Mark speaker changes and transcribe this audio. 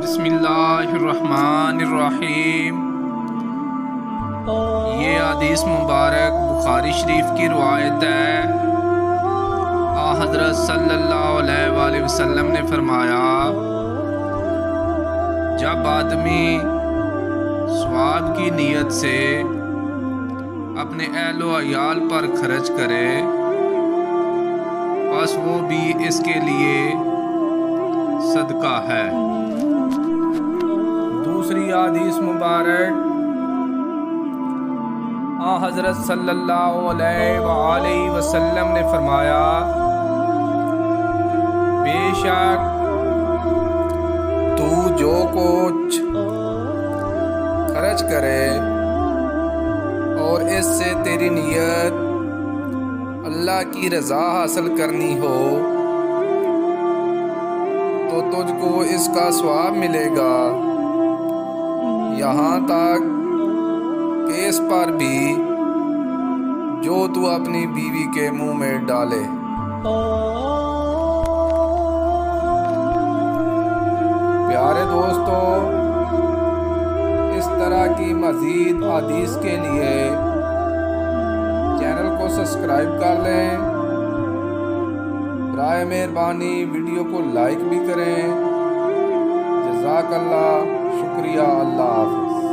Speaker 1: بسم اللہ الرحمن الرحیم۔ یہ حدیث مبارک بخاری شریف کی روایت ہے۔ حضرت صلی اللہ علیہ وآلہ وسلم نے فرمایا، جب آدمی ثواب کی نیت سے اپنے اہل و عیال پر خرچ کرے، بس وہ بھی اس کے لیے صدقہ ہے۔ دوسری حدیث مبارک، حضرت صلی اللہ علیہ وآلہ وسلم نے فرمایا، بے شک تو جو کچھ خرچ کرے اور اس سے تیری نیت اللہ کی رضا حاصل کرنی ہو تو تجھ کو اس کا ثواب ملے گا، یہاں تک کہ اس پر بھی جو تو اپنی بیوی کے منہ میں ڈالے۔ پیارے دوستو، اس طرح کی مزید حدیث کے لیے چینل کو سبسکرائب کر لیں، برائے مہربانی ویڈیو کو لائک بھی کریں۔ جزاک اللہ، شکریہ، اللہ حافظ۔